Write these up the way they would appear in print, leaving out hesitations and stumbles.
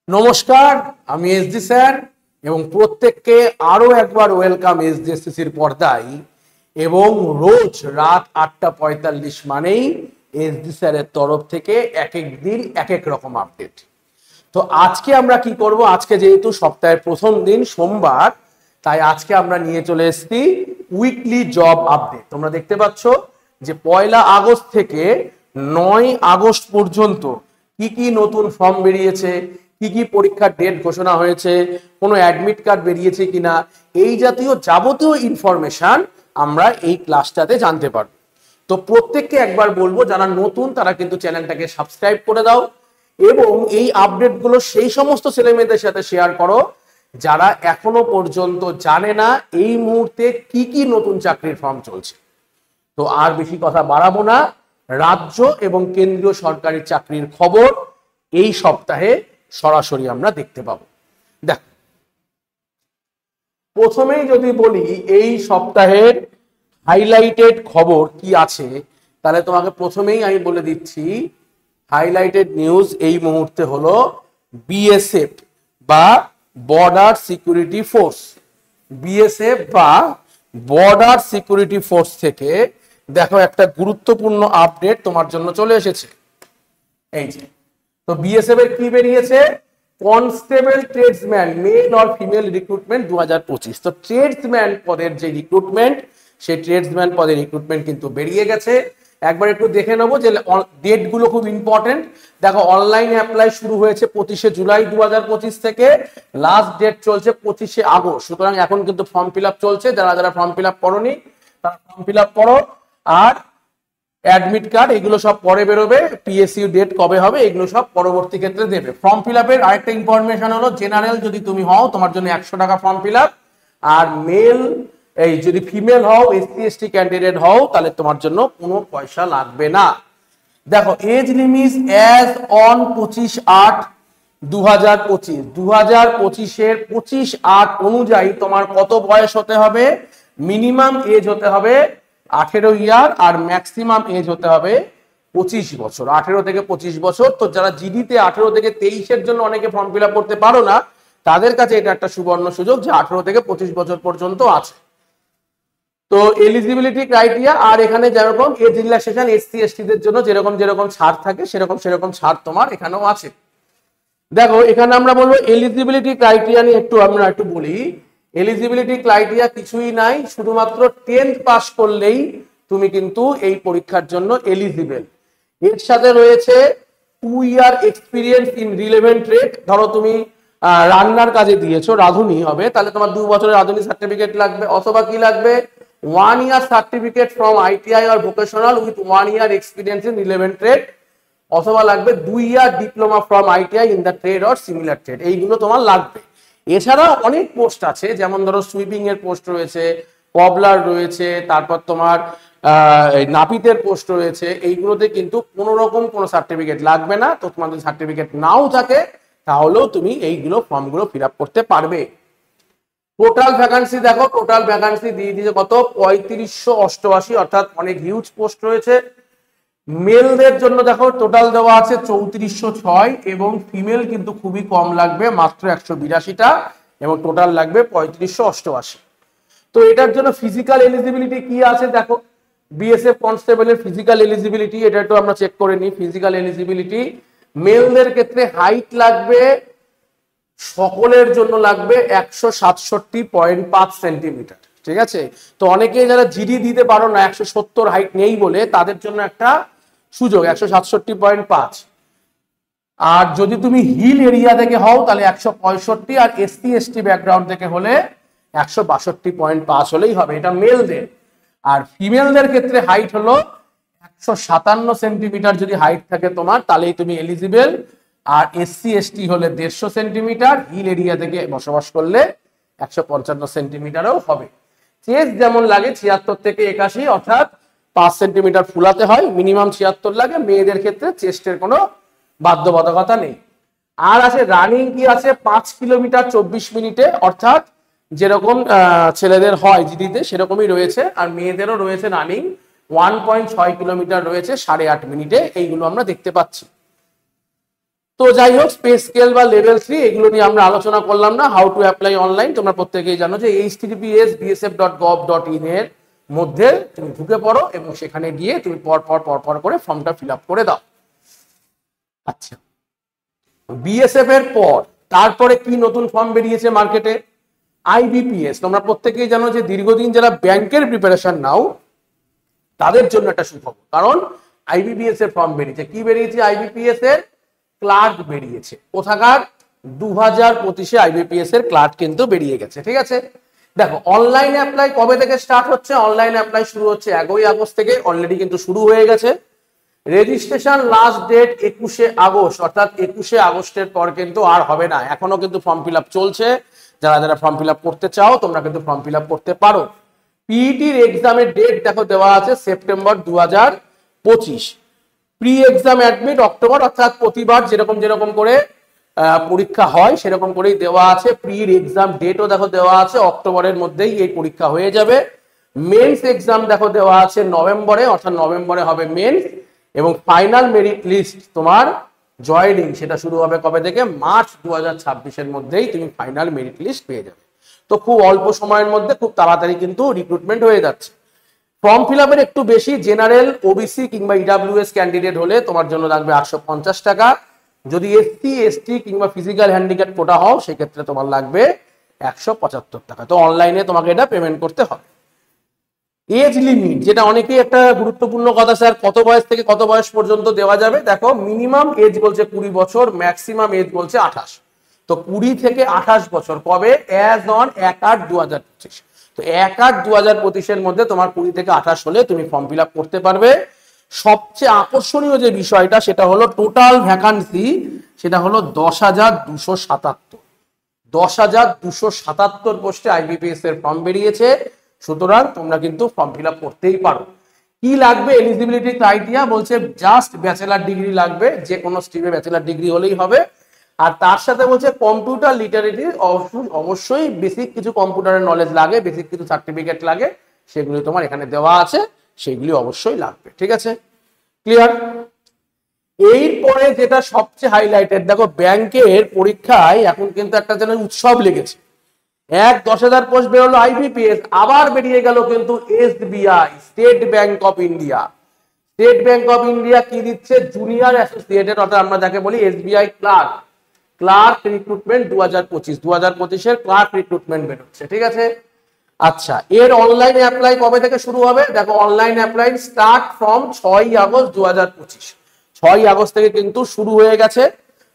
নমস্কার, আমি SD sir এবং প্রত্যেককে আরো একবার ওয়েলকাম এসডিএসসিসির পর্দায়। এবং রোজ রাত 8:45 মানেই এসডি স্যারের তরফ থেকে এক এক দিন এক এক রকম আপডেট। তো আজকে আমরা কি করব, আজকে যেহেতু সপ্তাহের প্রথম দিন সোমবার, তাই আজকে আমরা নিয়ে চলে এসেছি উইকলি জব আপডেট। তোমরা দেখতে পাচ্ছ যে 1 আগস্ট থেকে 9 আগস্ট পর্যন্ত কি কি নতুন ফর্ম বেরিয়েছে, কি কি পরীক্ষার ডেট ঘোষণা হয়েছে, কোনো অ্যাডমিট কার্ড বেরিয়েছে কিনা, এই জাতীয় যাবতীয় ইনফরমেশন আমরা এই ক্লাসটাতে জানতে পারবো। তো প্রত্যেককে একবার বলবো, যারা নতুন তারা কিন্তু চ্যানেলটাকে সাবস্ক্রাইব করে দাও এবং এই আপডেটগুলো সেই সমস্ত ছেলেমেয়েদের সাথে শেয়ার করো যারা এখনো পর্যন্ত জানে না এই মুহূর্তে কি কি নতুন চাকরির ফর্ম চলছে। তো আর বেশি কথা বাড়াবো না, রাজ্য এবং কেন্দ্রীয় সরকারি চাকরির খবর এই সপ্তাহে সরাসরি আমরা দেখতে পাবো। দেখ, প্রথমেই যদি বলি এই সপ্তাহের হাইলাইটেড খবর কি আছে, তাহলে তোমাকে প্রথমেই আমি বলে দিচ্ছি হাইলাইটেড নিউজ এই মুহূর্তে হলো বিএসএফ বা বর্ডার সিকিউরিটি ফোর্স। বিএসএফ বা বর্ডার সিকিউরিটি ফোর্স থেকে দেখো একটা গুরুত্বপূর্ণ আপডেট তোমার জন্য চলে এসেছে। এই যে, তো বিএসএফ এর কি বেরিয়েছে, constable tradesman male or female recruitment 2025। তো ট্রেডসম্যান পদের যে রিক্রুটমেন্ট, সেই ট্রেডসম্যান পদের রিক্রুটমেন্ট কিন্তু বেরিয়ে গেছে। একবার একটু দেখে নেবো যে ডেট গুলো খুব ইম্পর্টেন্ট। দেখো, অনলাইন অ্যাপ্লাই শুরু হয়েছে 25শে জুলাই 2025 থেকে, লাস্ট ডেট চলছে 25শে আগস্ট। সুতরাং এখন কিন্তু ফর্ম ফিল আপ চলছে, যারা যারা ফর্ম ফিল আপ করোনি তারা ফর্ম ফিল আপ করো। আর অ্যাডমিট কার্ড এগুলো সব পরে বেরোবে, পিএসইউ ডেট কবে হবে এগুলো সব পরবর্তী ক্ষেত্রে দেবে। ফর্ম ফিল আপের আরেকটা ইনফরমেশন হলো, জেনারেল যদি তুমি হও তোমার জন্য 100 টাকা ফর্ম ফিল আপ, আর মেল এই যদি ফিমেল হও এসসি এসটি ক্যান্ডিডেট হও তাহলে তোমার জন্য কোনো পয়সা লাগবে না। দেখো, এজ লিমিট অ্যাজ অন 25/8/2025, 2025-এর 25/8 অনুযায়ী তোমার কত বয়স হতে হবে, মিনিমাম এজ হতে হবে 18 ইয়ার আর ম্যাক্সিমাম এজ হতে হবে 25 বছর, 18 থেকে 25 বছর। তো যারা জিডিতে 18 থেকে 23-এর জন্য অনেকে ফর্ম ফিল আপ করতে পারো না, তাদের কাছে এটা একটা সুবর্ণ সুযোগ যে 18 থেকে 25 বছর পর্যন্ত আছে। তো এলিজিবিলিটি ক্রাইটেরিয়া, আর এখানে যেরকম এজ রিল্যাক্সেশন এসসি এসটিদের জন্য যেরকম যেরকম ছাড় থাকে সেরকম ছাড় তোমার এখানেও আছে। দেখো, এখানে আমরা বলবো এলিজিবিলিটি ক্রাইটেরিয়া নিয়ে আমরা একটু বলি। এলিজিবিলিটি ক্রাইটেরিয়া কিছুই নাই, শুধুমাত্র 10th পাস করলেই তুমি কিন্তু এই পরীক্ষার জন্য এলিজিবল। এর সাথে রয়েছে 2 year experience in relevant trade. ধরো তুমি রান্নার কাজে দিয়েছো, রাঁধুনি হবে, তাহলে তোমার 2 বছরের রাঁধুনি সার্টিফিকেট লাগবে, অথবা কি লাগবে 1 ইয়ার certificate from ITI or vocational with 1 year experience in relevant trade, অথবা লাগবে 2 year diploma from ITI in the trade or similar trade. এইগুলো তোমার লাগবে। এছাড়াও অনেক পোস্ট আছে, যেমন ধরো সুইপিং এর পোস্ট রয়েছে, কবলার রয়েছে, তারপর তোমার নাপিতের পোস্ট রয়েছে। এইগুলোতে কিন্তু কোনো রকম কোনো সার্টিফিকেট লাগবে না। তো তোমাদের সার্টিফিকেট নাও থাকে তাহলেও তুমি এইগুলো ফর্মগুলো ফিল আপ করতে পারবে। টোটাল ভ্যাকান্সি দেখো, টোটাল ভ্যাকান্সি দিয়ে দিয়েছে কত, 3588, অর্থাৎ অনেক হিউজ পোস্ট রয়েছে। মেলদের জন্য দেখো টোটাল দেওয়া আছে 3406 এবং ফিমেল কিন্তু খুবই কম লাগবে, মাত্র 182টা, এবং টোটাল লাগবে 3588। তো এটার জন্য ফিজিক্যাল এলিজিবিলিটি কি আছে দেখো, বিএসএফ কনস্টেবলের ফিজিক্যাল এলিজিবিলিটি এটা একটু আমরা চেক করে নিই। ফিজিক্যাল এলিজিবিলিটি মেলদের ক্ষেত্রে হাইট লাগবে, সকলের জন্য লাগবে 167.5 সেন্টিমিটার। ঠিক আছে, তো অনেকে যারা জিডি দিতে পারো না, 170 হাইট নেই বলে, তাদের জন্য একটা সুযোগ 167.5। আর যদি তুমি হিল এরিয়া থেকে হও তাহলে 165, আর এসসি এসটি ব্যাকগ্রাউন্ড থেকে হলে 162.5 হলেই হবে, এটা মেলদের। আর ফিমেলদের ক্ষেত্রে হাইট হলো 157 সেন্টিমিটার যদি হাইট থাকে তোমার, তাহলেই তুমি এলিজিবল। আর এসসি এসটি হলে 150 সেন্টিমিটার, হিল এরিয়া থেকে বসবাস করলে 155 সেন্টিমিটারও হবে। চেস্ট যেমন লাগে 76 থেকে 81, অর্থাৎ 5 সেন্টিমিটার ফুলাতে হয়, মিনিমাম 76 লাগে। মেয়েদের ক্ষেত্রে চেস্টের কোনো বাধ্যবাধকতা নেই। আর আছে রানিং কি আছে, 5 কিলোমিটার 24 মিনিটে, অর্থাৎ যেরকম ছেলেদের হয় জিডিতে সেরকমই রয়েছে। আর মেয়েদেরও রয়েছে রানিং 1.6 কিলোমিটার রয়েছে 8.5 মিনিটে, এইগুলো আমরা দেখতে পাচ্ছি। তো যাই হোক, পে স্কেল বা লেভেল 3 এগুলো নিয়ে আমরা আলোচনা করলাম না। হাউ টু অ্যাপ্লাই অনলাইন তোমরা প্রত্যেকেই জানো যে https://bsf.gov.in এর মধ্যে তুমি ঢুকে পড়ো এবং সেখানে গিয়ে তুমি পর করে ফর্মটা ফিল আপ করে দাও। আচ্ছা, বিএসএফ এর পর তারপরে কি নতুন ফর্ম বেরিয়েছে মার্কেটে? আইবিপিএস। তোমরা প্রত্যেকেই জানো যে দীর্ঘদিন যারা ব্যাংকের প্রিপারেশন নাও তাদের জন্য একটা সুখবর, কারণ আইবিপিএস এর ফর্ম বেরিয়েছে। কি বেরিয়েছে? আইবিপিএস এর ক্লার্ক বেরিয়েছে। কোথাকার? 2025-এ আইবিপিএস এর ক্লার্ক কিন্তু বেরিয়ে গেছে। ঠিক আছে, দেখো অনলাইন অ্যাপ্লাই কবে থেকে স্টার্ট হচ্ছে? অনলাইন অ্যাপ্লাই শুরু হচ্ছে 1 আগস্ট থেকে, অলরেডি কিন্তু শুরু হয়ে গেছে। রেজিস্ট্রেশন লাস্ট ডেট 21শে আগস্ট, অর্থাৎ 21শে আগস্টের পর কিন্তু আর হবে না। এখনো কিন্তু ফর্ম ফিল আপ চলছে। যারা যারা ফর্ম ফিল আপ করতে চাও তোমরা কিন্তু ফর্ম ফিল আপ করতে পারো। পিইটির এক্সামের ডেট দেখো দেওয়া আছে September 2025। Pre exam admit October, অর্থাৎ প্রতিবার যেরকম করে পরীক্ষা হয় সেরকম করেই দেওয়া আছে। প্রির এক্সাম ডেটও দেখো দেওয়া আছে, অক্টোবরের মধ্যেই এই পরীক্ষা হয়ে যাবে। মেন্স এক্সাম দেখো দেওয়া আছে নভেম্বরে, অর্থাৎ নভেম্বরে হবে মেন্স। এবং ফাইনাল মেরিট লিস্ট তোমার জয়েনিং সেটা শুরু হবে কবে থেকে? মার্চ 2026-এর মধ্যেই তুমি ফাইনাল মেরিট লিস্ট পেয়ে যাবে। তো খুব অল্প সময়ের মধ্যে খুব তাড়াতাড়ি কিন্তু রিক্রুটমেন্ট হয়ে যাচ্ছে। ফর্ম ফিল আপের একটু বেশি, জেনারেল, ওবিসি কিংবা ইডাব্লিউএস ক্যান্ডিডেট হলে তোমার জন্য লাগবে 850 টাকা। যদি এসসি, এসটি কিংবা ফিজিক্যাল হ্যান্ডিক্যাপ কোটা হও সেক্ষেত্রে তোমার লাগবে 175 টাকা। তো অনলাইনে তোমাকে এটা পেমেন্ট করতে হবে। এজ লিমিট, যেটা অনেকেই একটা গুরুত্বপূর্ণ কথা, স্যার কত বয়স থেকে কত বয়স পর্যন্ত দেওয়া যাবে? দেখো মিনিমাম এজ বলছে 20 বছর, ম্যাক্সিমাম এজ বলছে 28। তো 20 থেকে 28 বছর কবে? As on 1/8/2025। তো 1/8/2025-এর মধ্যে তোমার 20 থেকে 28 হলে তুমি ফর্ম ফিল আপ করতে পারবে। সবচেয়ে আকর্ষণীয় যে বিষয়টা সেটা হলো টোটাল ভ্যাকান্সি, সেটা হলো 10,277। 10,277 পোস্টে আইবিপিএস এর ফর্ম বেরিয়েছে। সুতরাং তোমরা কিন্তু ফর্ম ফিল আপ করতেই পারো। কি লাগবে? এলিজিবিলিটি ক্রাইটেরিয়া বলছে জাস্ট ব্যাচেলার ডিগ্রি লাগবে, যে কোনো স্ট্রিমে ব্যাচেলার ডিগ্রি হলেই হবে। আর তার সাথে বলছে কম্পিউটার লিটারেটি, অবশ্যই বেসিক কিছু কম্পিউটারের নলেজ লাগে, বেসিক কিছু সার্টিফিকেট লাগে, সেগুলি তোমার এখানে দেওয়া আছে, সেগুলি অবশ্যই লাগবে। ঠিক আছে, ক্লিয়ার? এরপরে যেটা সবচেয়ে হাইলাইটেড, দেখো ব্যাংকের পরীক্ষায় এখন কিন্তু একটা যেন উৎসব লেগেছে। 10,000 পোস্ট বেরোলো আইবিপিএস, আবার বেরিয়ে গেল কিন্তু SBI, State Bank of India. State Bank of India কি দিচ্ছে? জুনিয়র অ্যাসোসিয়েটেড, অর্থাৎ আমরা যাকে বলি এসবিআই ক্লার্ক রিক্রুটমেন্ট 2025-এর ক্লার্ক রিক্রুটমেন্ট বেরোচ্ছে। ঠিক আছে, আচ্ছা এর অনলাইন অ্যাপ্লাই কবে থেকে শুরু হবে? দেখো online apply start from 6 August 2025। 6 August থেকে কিন্তু শুরু হয়ে গেছে।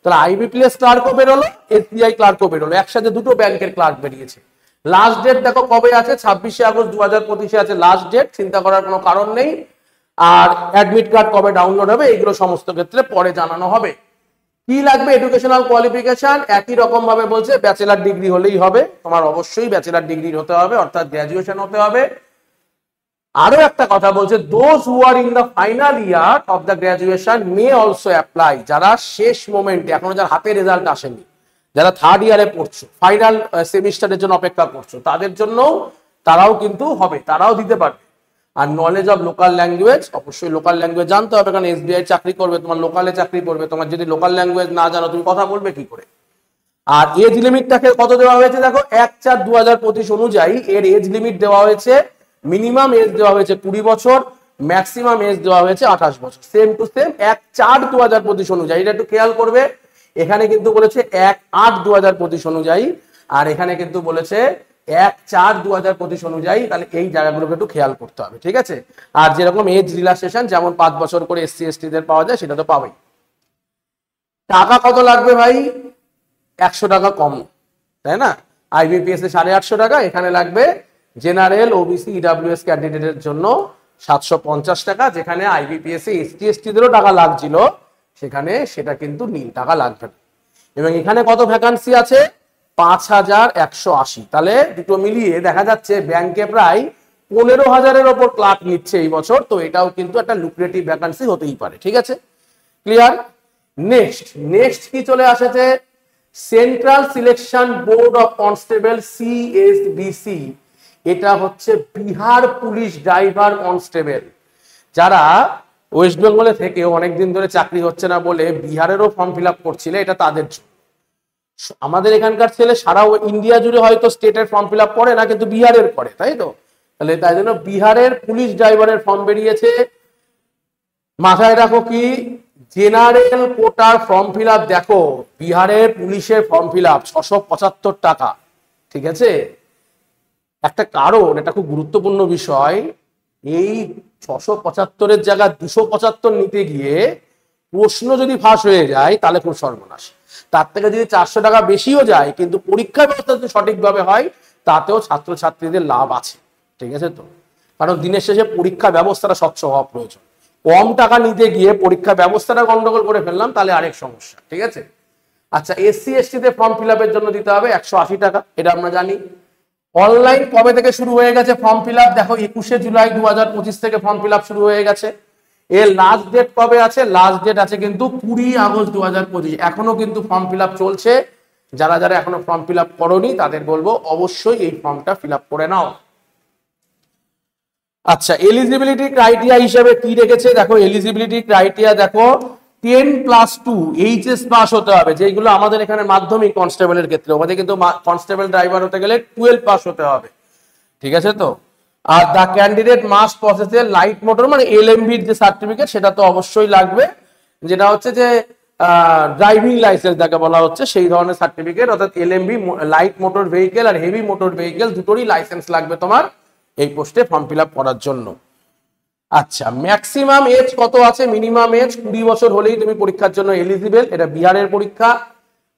তাহলে আইবিপিএস ক্লার্কও বেরোলো, এসবিআই ক্লার্কও বেরোলো, একসাথে দুটো ব্যাংকের ক্লার্ক বেরিয়েছে। লাস্ট ডেট দেখো কবে আছে? 26 আগস্ট 2025-এ আছে লাস্ট ডেট, চিন্তা করার কোনো কারণ নেই। আর অ্যাডমিট কার্ড কবে ডাউনলোড হবে এগুলো সমস্ত ক্ষেত্রে পরে জানানো হবে। কি লাগবে? এডুকেশনাল কোয়ালিফিকেশন একই রকম ভাবে বলছে ব্যাচেলার ডিগ্রি হলেই হবে। তোমার অবশ্যই ব্যাচেলার ডিগ্রি হতে হবে, অর্থাৎ গ্র্যাজুয়েশন হতে হবে। আরো একটা কথা বলছে, those who are in the final year of the graduation may also apply. যারা শেষ মোমেন্টে, এখনো যার হাতে রেজাল্ট আসেনি, যারা থার্ড ইয়ারে পড়ছো, ফাইনাল সেমিস্টারের জন্য অপেক্ষা করছো, তাদের জন্য তারাও কিন্তু হবে, তারাও দিতে পারবে। আর নলেজ অফ লোকাল ল্যাঙ্গুয়েজ, অবশ্যই লোকাল ল্যাঙ্গুয়েজ জানতে হবে, কারণ এসবিআই চাকরি করবে, তোমার লোকালে চাকরি করবে। তোমার যদি লোকাল ল্যাঙ্গুয়েজ না জানো তুমি কথা বলবে কি করে? আর এজ লিমিটটাকে কত দেওয়া হয়েছে? দেখো 1/4/2025 অনুযায়ী এর এজ লিমিট দেওয়া হয়েছে, মিনিমাম এজ দেওয়া হয়েছে 20 বছর, ম্যাক্সিমাম এজ দেওয়া হয়েছে 28 বছর। সেম টু সেম 1/4/2025 অনুযায়ী, এটা একটু খেয়াল করবে। এখানে কিন্তু বলেছে 1/8/2025 অনুযায়ী, আর এখানে কিন্তু বলেছে 1/4/2025 অনুযায়ী। তাহলে এই জায়গাগুলোকে একটু খেয়াল করতে হবে। ঠিক আছে, আর যেরকম এজ রিল্যাক্সেশন যেমন 5 বছর করে এসসি এসটিদের পাওয়া যায়, সেটা তো পাবেই। টাকা কত লাগবে ভাই? 100 টাকা কম, তাই না? আইবিপিএস এ 850 টাকা, এখানে লাগবে জেনারেল, ওবিসি, ইডাব্লিউএস ক্যান্ডিডেটের জন্য 750 টাকা। যেখানে আইবিপিএস এ এসটি এসটিদেরও টাকা লাগছিল, সেখানে সেটা কিন্তু নীল, টাকা লাগবে না। এবং এখানে কত ভ্যাকান্সি আছে? 5,180। তাহলে দুটো মিলিয়ে দেখা যাচ্ছে ব্যাংকে প্রায় 15,000-এর ওপর ক্লার্ক নিচ্ছে এই বছর। তো এটাও কিন্তু একটা লুক্রেটিভ ভ্যাকান্সি হতেই পারে। ঠিক আছে, ক্লিয়ার? নেক্সট কি চলে আসছে? Central selection board of constable, CSBC. এটা হচ্ছে বিহার পুলিশ ড্রাইভার কনস্টেবল। যারা ওয়েস্ট বেঙ্গলে থেকেও অনেকদিন ধরে চাকরি হচ্ছে না বলে বিহারেরও ফর্ম ফিল আপ করছিলে, এটা তাদের জন্য। আমাদের এখানকার ছেলে সারা ইন্ডিয়া জুড়ে হয়তো স্টেটের ফর্ম ফিল আপ করে না, কিন্তু বিহারের করে, তাই তো? তাহলে তাই জন্য বিহারের পুলিশ ড্রাইভারের ফর্ম বেরিয়েছে। মাথায় রাখো কি, জেনারেল কোটার ফর্ম ফিল আপ দেখো, বিহারের পুলিশের ফর্ম ফিল আপ 675 টাকা। ঠিক আছে, একটা কারণ, এটা খুব গুরুত্বপূর্ণ বিষয়, এই 675-এর জায়গায় 275 নিতে গিয়ে প্রশ্ন যদি ফাঁস হয়ে যায় তাহলে খুব সর্বনাশ। তার থেকে যদি 400 টাকা বেশিও যায়, কিন্তু পরীক্ষা ব্যবস্থা যদি সঠিকভাবে হয় তাতেও ছাত্রছাত্রীদের লাভ আছে। ঠিক আছে তো, কারণ দিনের শেষে পরীক্ষা ব্যবস্থাটা স্বচ্ছ হওয়া প্রয়োজন। কম টাকা নিতে গিয়ে পরীক্ষা ব্যবস্থাটা গন্ডগোল করে ফেললাম, তাহলে আরেক সমস্যা। ঠিক আছে, আচ্ছা, এসসি এসটি তে ফর্ম ফিল আপের জন্য দিতে হবে 180 টাকা, এটা আমরা জানি। অনলাইন কবে থেকে শুরু হয়ে গেছে ফর্ম ফিল আপ? দেখো 21শে জুলাই 2025 থেকে ফর্ম ফিল আপ শুরু হয়ে গেছে। এর লাস্ট ডেট কবে আছে? লাস্ট ডেট আছে কিন্তু 20 আগস্ট 2025। এখনো কিন্তু ফর্ম ফিল আপ চলছে। যারা যারা এখনো ফর্ম ফিল আপ করোনি তাদের বলবো অবশ্যই এই ফর্মটা ফিল আপ করে নাও। আচ্ছা, এলিজিবিলিটি ক্রাইটেরিয়া হিসেবে কি রেখেছে দেখো। এলিজিবিলিটি ক্রাইটেরিয়া দেখো, 10+2 এইচএস পাস হতে হবে, যেগুলো আমাদের এখানে মাধ্যমিক কনস্টেবলের ক্ষেত্রে, ওদের কিন্তু কনস্টেবল ড্রাইভার হতে গেলে 12 পাস হতে হবে। ঠিক আছে তো, আর দা ক্যান্ডিডেট মাস্ট প্রসেস এ লাইট মোটর, মানে এলএমভি যে সার্টিফিকেট সেটা তো অবশ্যই লাগবে, যেটা হচ্ছে যে ড্রাইভিং লাইসেন্স যাকে বলা হচ্ছে সেই ধরনের সার্টিফিকেট, অর্থাৎ এলএমভি লাইট মোটর ভেহিকেল আর হেভি মোটর ভেহিকেল দুটোরই লাইসেন্স লাগবে তোমার এই পোস্টে ফর্ম ফিল আপ করার জন্য। আচ্ছা, ম্যাক্সিমাম এজ কত আছে? মিনিমাম এজ 20 বছর হলেই তুমি পরীক্ষার জন্য এলিজিবল, এটা বিহারের পরীক্ষা।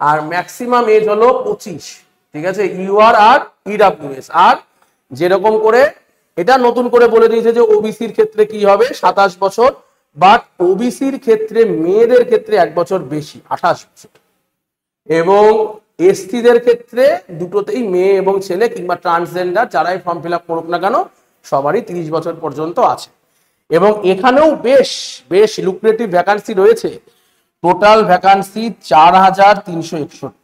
আর ম্যাক্সিমাম এজ হলো 25। ঠিক আছে, ইউআর আর ইডব্লিউএস। আর যেরকম করে এটা নতুন করে বলে দিয়েছে যে ওবিসির ক্ষেত্রে কি হবে, 27 বছর, বাট ওবিসির ক্ষেত্রে মেয়েদের ক্ষেত্রে 1 বছর বেশি, 28 বছর। এবং এসটিদের ক্ষেত্রে দুটোতেই মেয়ে এবং ছেলে কিংবা ট্রান্সজেন্ডার যারাই ফর্ম ফিল আপ করুক না কেন সবারই 30 বছর পর্যন্ত আছে। এবং এখানেও বেশ বেশ লুক্রেটিভ ভ্যাকান্সি রয়েছে। টোটাল ভ্যাকান্সি 4361,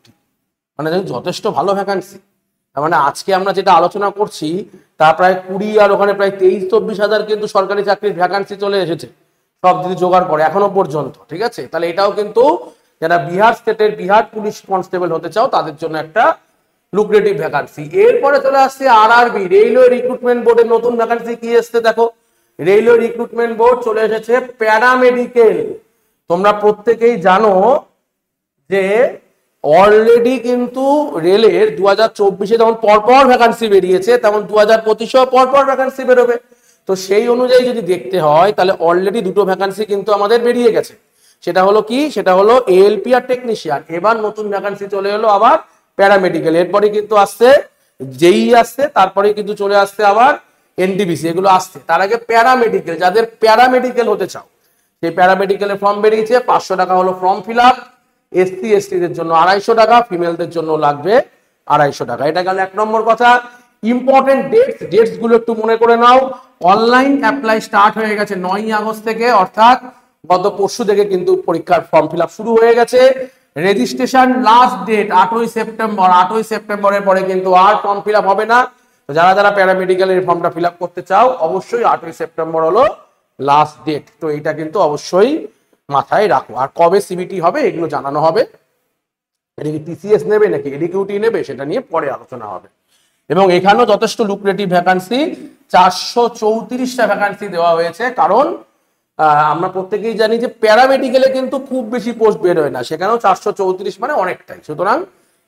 মানে যথেষ্ট ভালো ভ্যাকান্সি। তার মানে আজকে আমরা যেটা আলোচনা করছি তা প্রায় 20 আর ওখানে প্রায় 23-24 হাজার কিন্তু সরকারি চাকরির ভ্যাকান্সি চলে এসেছে সব যদি জোগাড় করে এখনো পর্যন্ত। ঠিক আছে, তাহলে এটাও কিন্তু যারা বিহার স্টেটের বিহার পুলিশ কনস্টেবল হতে চাও তাদের জন্য একটা লুক্রেটিভ ভ্যাকান্সি। এরপরে চলে আসছে আরআরবি, রেলওয়ে রিক্রুটমেন্ট বোর্ডের নতুন ভ্যাকান্সি কি এসছে দেখো। রেলওয়ে রিক্রুটমেন্ট বোর্ড চলে এসেছে প্যারামেডিকেল। তোমরা প্রত্যেকেই জানো যে অলরেডি কিন্তু রেলের 2024-এ যেমন পরপর ভ্যাকান্সি বেরিয়েছে, তেমন 2025-এও পরপর ভ্যাকান্সি বেরোবে। তো সেই অনুযায়ী যদি দেখতে হয় তাহলে অলরেডি দুটো ভ্যাকান্সি কিন্তু আমাদের বেরিয়ে গেছে। সেটা হলো কি, সেটা হলো এএলপি আর টেকনিশিয়ান। এবার নতুন ভ্যাকান্সি চলে এলো আবার প্যারামেডিকেল। এরপরে কিন্তু আসছে জেই আসছে, তারপরে কিন্তু চলে আসছে আবার এনটিপিসি, এগুলো আসছে। তার আগে প্যারামেডিকেল, যাদের প্যারামেডিকেল হতে চাও সেই প্যারামেডিকেলের ফর্ম বেরিয়েছে। 500 টাকা হলো ফর্ম ফিল আপ। এসসি এসটিদের জন্য 250 টাকা, ফিমেলদের জন্য লাগবে 250 টাকা। এটা গেল 1 নম্বর কথা। ইম্পর্টেন্ট ডেটস গুলো একটু মনে করে নাও। অনলাইন অ্যাপ্লাই স্টার্ট হয়ে গেছে 9 আগস্ট থেকে, অর্থাৎ গত পরশু থেকে কিন্তু পরীক্ষার ফর্ম ফিল আপ শুরু হয়ে গেছে। রেজিস্ট্রেশন লাস্ট ডেট 8ই সেপ্টেম্বর। 8ই সেপ্টেম্বরের পরে কিন্তু আর ফর্ম ফিল আপ হবে না। তো যারা যারা প্যারামেডিক্যালের ফর্মটা ফিল আপ করতে চাও অবশ্যই 8ই সেপ্টেম্বর হলো লাস্ট ডেট। তো এটা কিন্তু অবশ্যই মাথায় রাখো। আর কবে সিবিটি হবে এগুলো জানানো হবে। এটা কি টিসিএস নেবে নাকি এডিকিউটি নেবে সেটা নিয়ে পরে আলোচনা হবে। এবং এখানেও যথেষ্ট লুক্রেটিভ ভ্যাকান্সি, 434টা ভ্যাকান্সি দেওয়া হয়েছে। কারণ আমরা প্রত্যেকেই জানি যে প্যারামেডিক্যালে কিন্তু খুব বেশি পোস্ট বের হয় না, সেখানেও 434 মানে অনেকটাই। সুতরাং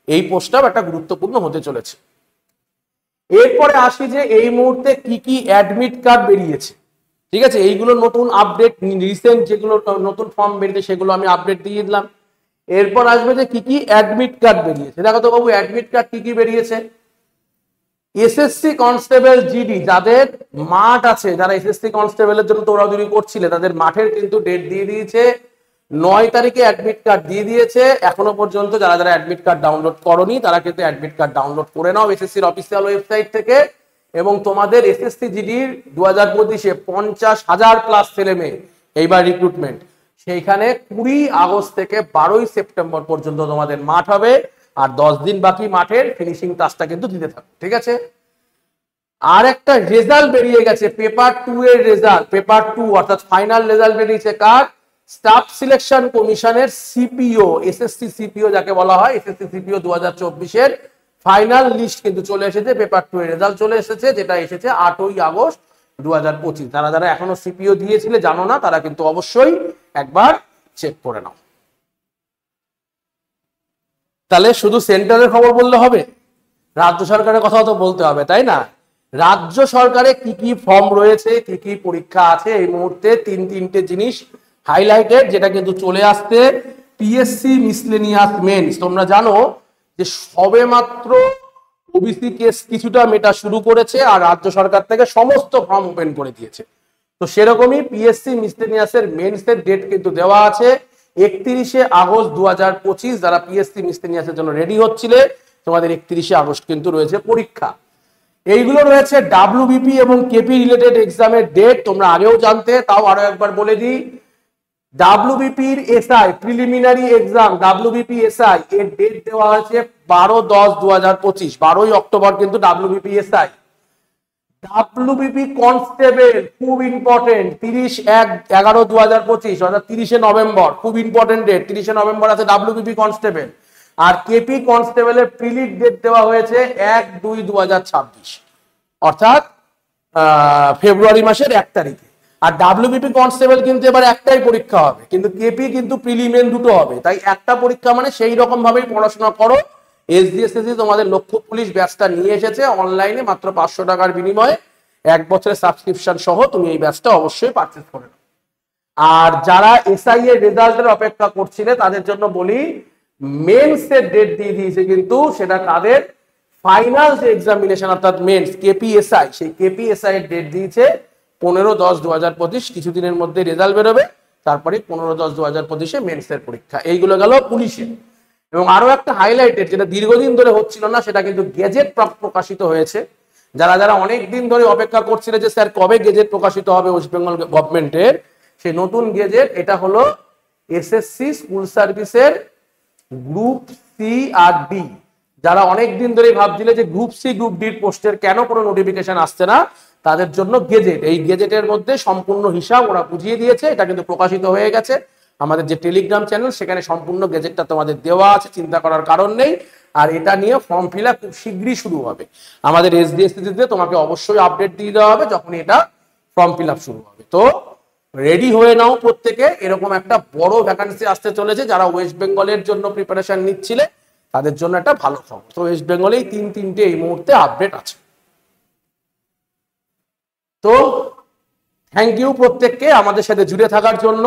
এই পোস্টটাও একটা গুরুত্বপূর্ণ হতে চলেছে। এরপরে আসি যে এই মুহূর্তে কি কি অ্যাডমিট কার্ড বেরিয়েছে। ঠিক আছে, এইগুলো নতুন আপডেট, রিসেন্ট যেগুলো নতুন ফর্ম বেরিয়েছে সেগুলো আমি আপডেট দিয়ে দিলাম। এরপর আসবে যে কি কি অ্যাডমিট কার্ড বেরিয়েছে। দেখো তো বাবু, অ্যাডমিট কার্ড কি কি বেরিয়েছে। এসএসসি কনস্টেবল জিডি যাদের মাঠ আছে, যারা এসএসসি কনস্টেবলের জন্য দৌড়াদৌড়ি করছিলে তাদের মাঠের কিন্তু ডেট দিয়ে দিয়েছে। 9 তারিখে অ্যাডমিট কার্ড দিয়ে দিয়েছে। এখনো পর্যন্ত যারা যারা অ্যাডমিট কার্ড ডাউনলোড করোনি তারা কিন্তু অ্যাডমিট কার্ড ডাউনলোড করে নাও এসএসসির অফিসিয়াল ওয়েবসাইট থেকে। এবং তোমাদের এসএসসি জিডির 2025-এ 50,000+ ছেলে মেয়ে এইবার রিক্রুটমেন্ট, সেইখানে 20 আগস্ট থেকে 12ই সেপ্টেম্বর পর্যন্ত তোমাদের মাঠ হবে। আর 10 দিন বাকি মাঠের ফিনিশিং টাচটা কিন্তু দিতে থাকবে। ঠিক আছে, আর একটা রেজাল্ট বেরিয়ে গেছে পেপার 2 এর রেজাল্ট, পেপার 2 অর্থাৎ ফাইনাল রেজাল্ট বেরিয়েছে কার? স্টাফ সিলেকশন কমিশনের সিপিও, এসএসসি সিপিও যাকে বলা হয়, এসএসসি সিপিও 2024 এর ফাইনাল লিস্ট কিন্তু চলে এসেছে, পেপার 2 এর রেজাল্ট চলে এসেছে, যেটা এসেছে 8ই আগস্ট 2025। যারা যারা এখনো সিপিও দিয়েছিলে জানো না, তারা কিন্তু অবশ্যই একবার চেক করে নাও। তাহলে শুধু সেন্টারের খবর বললে হবে? রাজ্য সরকারের কথাও তো বলতে হবে, তাই না? রাজ্য সরকারে কি কি ফর্ম রয়েছে, কি কি পরীক্ষা আছে, এই মুহূর্তে তিনটে জিনিস হাইলাইটেড, যেটা কিন্তু চলে আসছে পিএসসি মিসলেনিয়াস মেন্স। তোমরা জানো যে সবে মাত্র ওবিসি কেস কিছুটা মেটা শুরু করেছে, আর রাজ্য সরকার থেকে সমস্ত ফর্ম ওপেন করে দিয়েছে। তো সেরকমই পিএসসি মিসলেনিয়াসের মেন্সের ডেট কিন্তু দেওয়া আছে 31শে আগস্ট 2025। যারা পিএসসি মিসলেনিয়াসের জন্য রেডি হচ্ছিলে, তোমাদের 31শে আগস্ট কিন্তু রয়েছে পরীক্ষা। এইগুলো রয়েছে ডাব্লিউবিপি এবং কেপি রিলেটেড এক্সামের ডেট, তোমরা আগেও জানতে, তাও আরো একবার বলে দিই। ডাব্লিউবিপির SI preliminary exam, WBP SI এর ডেট দেওয়া হয়েছে 12/10/2025, 12ই অক্টোবর কিন্তু ডাব্লিউবিপি এসআই। ডাব্লিউবিপি কনস্টেবল খুব ইম্পর্টেন্ট, 30/11/2025 অর্থাৎ 30শে নভেম্বর, খুব ইম্পর্টেন্ট ডেট, 30শে নভেম্বর আছে ডাব্লিউবিপি কনস্টেবল। আর কেপি কনস্টেবলের প্রিলিট ডেট দেওয়া হয়েছে 1/2/2026 অর্থাৎ ফেব্রুয়ারি মাসের 1 তারিখে। আর ডাব্লিউবিপি কনস্টেবল কিন্তু এবার একটাই পরীক্ষা হবে, কিন্তু কেপি কিন্তু প্রিলিমেন দুটো হবে, তাই একটা পরীক্ষা মানে সেই রকম ভাবেই পড়াশোনা করো। এসডিএসসি তোমাদের লক্ষ্য পুলিশ ব্যাচটা নিয়ে এসেছে অনলাইনে মাত্র 500 টাকার বিনিময়ে, 1 বছরের সাবস্ক্রিপশন সহ তুমি এই ব্যাচটা অবশ্যই পারচেজ করে নাও। আর যারা এসআই এর রেজাল্টের অপেক্ষা করছিলে তাদের জন্য বলি, মেন্সের ডেট দিয়ে দিয়েছে কিন্তু, সেটা তাদের ফাইনাল যে এক্সামিনেশন অর্থাৎ মেন্স কেপিএসআই, সেই কেপিএসআই এর ডেট দিয়েছে 15/10/2025। কিছুদিনের মধ্যে রেজাল্ট বেরোবে, তারপরে 15/10/2025 মেন্সের পরীক্ষা। এইগুলো গেল পুলিশের। এবং আরো একটা হাইলাইটেড, যেটা দীর্ঘদিন ধরে হচ্ছিল না, সেটা কিন্তু গেজেট প্রকাশিত হয়েছে। যারা যারা অনেক দিন ধরে অপেক্ষা করছিল যে স্যার কবে গেজেট প্রকাশিত হবে ওয়েস্ট বেঙ্গল গভর্নমেন্টের, সেই নতুন গেজেট, এটা হলো এসএসসি স্কুল সার্ভিসের গ্রুপ সি আর ডি। যারা অনেক দিন ধরে ভাবছিলে যে গ্রুপ সি গ্রুপ ডির পোস্টের কেন কোনো নোটিফিকেশন আসছে না, তাদের জন্য গেজেট, এই গেজেটের মধ্যে সম্পূর্ণ হিসাব ওরা বুঝিয়ে দিয়েছে। এটা কিন্তু প্রকাশিত হয়ে গেছে আমাদের যে টেলিগ্রাম চ্যানেল, সেখানে সম্পূর্ণ গেজেটটা তোমাদের দেওয়া আছে, চিন্তা করার কারণ নেই। আর এটা নিয়ে ফর্ম ফিল আপ খুব শীঘ্রই শুরু হবে আমাদের এসডিএসসিতে, তোমাকে অবশ্যই আপডেট দিয়ে দেওয়া হবে যখন এটা ফর্ম ফিল আপ শুরু হবে। তো রেডি হয়ে নাও প্রত্যেকে, এরকম একটা বড় ভ্যাকান্সি আসতে চলেছে। যারা ওয়েস্ট বেঙ্গলের জন্য প্রিপারেশন নিচ্ছিলে তাদের জন্য একটা ভালো খবর। তো ওয়েস্ট বেঙ্গলেই তিনটে এই মুহূর্তে আপডেট আছে। তো থ্যাংক ইউ প্রত্যেককে আমাদের সাথে জুড়ে থাকার জন্য।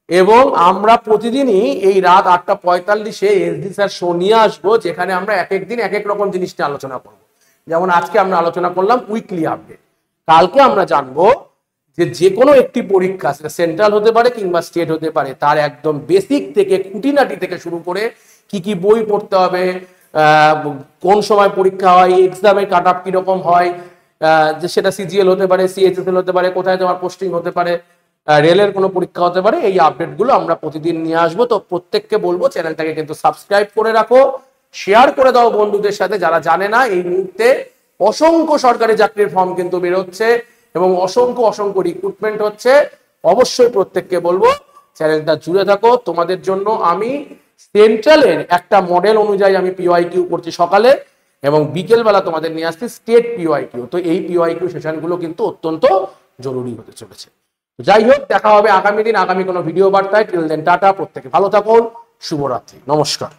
এবং আমরা প্রতিদিনই এই রাত 8:45-এ এসডি স্যার শো নিয়ে আসবো, যেখানে আমরা এক এক দিন এক এক রকম জিনিস নিয়ে আলোচনা করব। যেমন আজকে আমরা আলোচনা করলাম উইকলি আপডেট, কালকে আমরা জানবো যে কোনো একটি পরীক্ষা, সেটা সেন্ট্রাল হতে পারে কিংবা স্টেট হতে পারে, তার একদম বেসিক থেকে খুঁটিনাটি থেকে শুরু করে কি কি বই পড়তে হবে, কোন সময় পরীক্ষা হয়, এক্সামের কাট অফ কিরকম হয়, যে সেটা সিজিএল হতে পারে, সিএইচএসএল হতে পারে, কোথায় তোমার পোস্টিং হতে পারে, রেলের কোনো পরীক্ষা হতে পারে, এই আপডেটগুলো আমরা প্রতিদিন নিয়ে আসবো। তো প্রত্যেককে বলবো চ্যানেলটাকে কিন্তু সাবস্ক্রাইব করে রাখো, শেয়ার করে দাও বন্ধুদের সাথে যারা জানে না। এই মুহূর্তে অসংখ্য সরকারি চাকরির ফর্ম কিন্তু বেরোচ্ছে এবং অসংখ্য রিক্রুটমেন্ট হচ্ছে। অবশ্যই প্রত্যেককে বলবো চ্যানেলটা জুড়ে থাকো। তোমাদের জন্য আমি সেন্ট্রালের একটা মডেল অনুযায়ী আমি পিওয়াইকিউ করছি সকালে, এবং বিকেলবেলা তোমাদের নিয়ে আসছি স্টেট পিওয়াইকিউ। তো এই পিওয়াইকিউ সেশনগুলো কিন্তু অত্যন্ত জরুরি হতে চলেছে। যাই হোক, দেখা হবে আগামী দিন আগামী কোনো ভিডিও বার্তায়। টিল দেন টাটা, প্রত্যেকে ভালো থাকুন, শুভরাত্রি, নমস্কার।